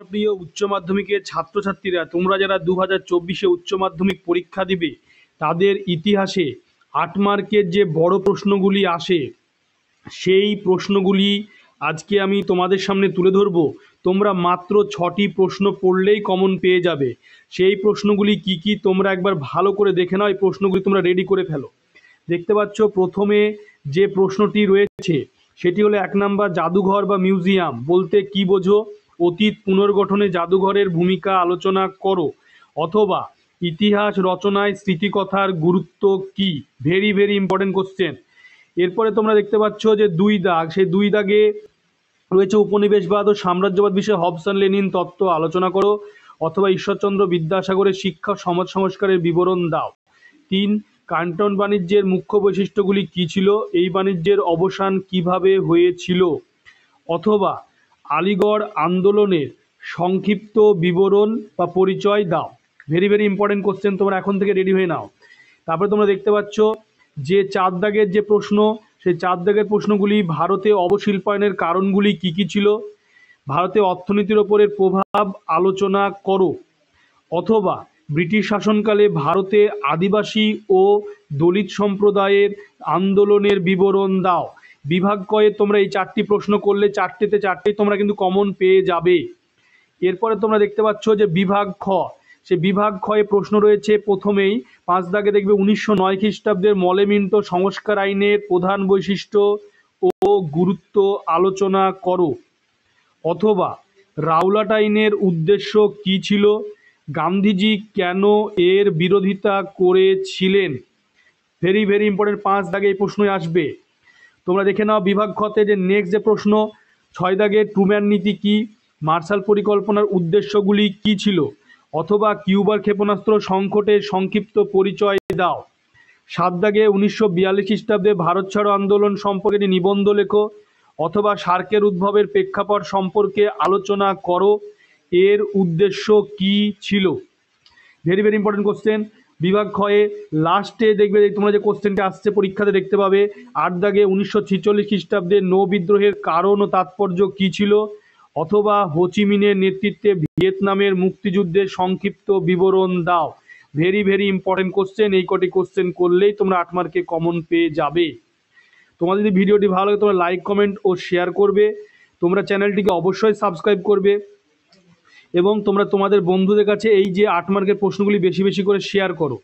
প্রিয় উচ্চ মাধ্যমিকের ছাত্রছাত্রীরা, তোমরা যারা 2024-এ উচ্চ মাধ্যমিক পরীক্ষা দিবে তাদের ইতিহাসে 8 মার্কের যে বড় প্রশ্নগুলি আসে সেই প্রশ্নগুলি আজকে আমি তোমাদের সামনে তুলে ধরব। তোমরা মাত্র 6টি প্রশ্ন পড়লেই কমন পেয়ে যাবে। সেই প্রশ্নগুলি কি কি তোমরা একবার ভালো করে দেখে নাও, এই প্রশ্নগুলি তোমরা রেডি করে ফেলো। দেখতে পাচ্ছ প্রথমে যে প্রশ্নটি রয়েছে সেটি হলো 1 নাম্বার, জাদুঘর বা মিউজিয়াম বলতে কি বোঝো? অতীত পুনর্গঠনে জাদুঘরের ভূমিকা আলোচনা করো। অথবা ইতিহাস রচনায় স্মৃতিকথার গুরুত্ব কি? Very very important question. এরপরে তোমরা দেখতে পাচ্ছ যে 2 দাগ, সেই 2 দাগে রয়েছে উপনিবেশবাদ ও সাম্রাজ্যবাদ বিষয়ে হবস অ্যান্ড লেনিন তত্ত্ব আলোচনা করো। অথবা ঈশ্বরচন্দ্র বিদ্যাসাগরের শিক্ষা সমাজ সংস্কারের বিবরণ দাও। 3, কান্টন বাণিজ্যের মুখ্য বৈশিষ্ট্যগুলি কী ছিল? এই বাণিজ্যের অবসান কিভাবে হয়েছিল? অথবা আলিগড় আন্দোলনের সংক্ষিপ্ত বিবরণ বা পরিচয় দাও। ভেরি ভেরি ইম্পর্টেন্ট কোশ্চেন, তোমরা এখন থেকে রেডি হয়ে নাও। তারপরে তোমরা দেখতে পাচ্ছ যে 4 দাগের যে প্রশ্ন, সেই 4 দাগের প্রশ্নগুলি ভারতে অবশিল্পায়নের কারণগুলি কী কী ছিল? ভারতে অর্থনীতির ওপরের প্রভাব আলোচনা করো। অথবা ব্রিটিশ শাসনকালে ভারতে আদিবাসী ও দলিত সম্প্রদায়ের আন্দোলনের বিবরণ দাও। বিভাগ কয়ে তোমরা এই 4টি প্রশ্ন করলে 4টেতে 4টেই তোমরা কিন্তু কমন পেয়ে যাবে। এরপরে তোমরা দেখতে পাচ্ছ যে বিভাগ খ, সে বিভাগ খয়ে প্রশ্ন রয়েছে প্রথমেই 5 দাগে দেখবে 1909 খ্রিস্টাব্দের মলেমিন্টো সংস্কার আইনের প্রধান বৈশিষ্ট্য ও গুরুত্ব আলোচনা করো। অথবা রাওলাট আইনের উদ্দেশ্য কী ছিল? গান্ধীজি কেন এর বিরোধিতা করেছিলেন? ভেরি ভেরি ইম্পর্টেন্ট, 5 দাগে এই প্রশ্নই আসবে। তোমরা দেখে নাও বিভাগ খতে যে নেক্সট যে প্রশ্ন 6 দাগে ট্রুম্যান নীতি কি? মার্শাল পরিকল্পনার উদ্দেশ্যগুলি কি ছিল? অথবা কিউবার ক্ষেপণাস্ত্র সংকটের সংক্ষিপ্ত পরিচয় দাও। 7 দাগে 1942 খ্রিস্টাব্দে ভারত ছাড়ো আন্দোলন সম্পর্কে একটি নিবন্ধ লেখো। অথবা সার্কের উদ্ভবের প্রেক্ষাপট সম্পর্কে আলোচনা করো, এর উদ্দেশ্য কি ছিল? Very very important question. বিভাগ খয়ে লাস্টে দেখবে তোমরা যে কোশ্চেনটা আসছে পরীক্ষাতে দেখতে পাবে 8 দাগে 1946 খ্রিস্টাব্দে নৌ বিদ্রোহের কারণ ও তাৎপর্য কি ছিল? অথবা হোচিমিনের নেতৃত্বে ভিয়েতনামের মুক্তিযুদ্ধের সংক্ষিপ্ত বিবরণ দাও। ভেরি ভেরি ইম্পর্টেন্ট কোশ্চেন, এই কটি কোশ্চেন করলেই তোমরা 8 মার্কে কমন পেয়ে যাবে। তোমাদের যদি ভিডিওটি ভালো লাগে তোমরা লাইক কমেন্ট ও শেয়ার করবে। তোমরা চ্যানেলটিকে অবশ্যই সাবস্ক্রাইব করবে এবং তোমরা তোমাদের বন্ধুদের কাছে এই যে 8 মার্কের প্রশ্নগুলি বেশি বেশি করে শেয়ার করো।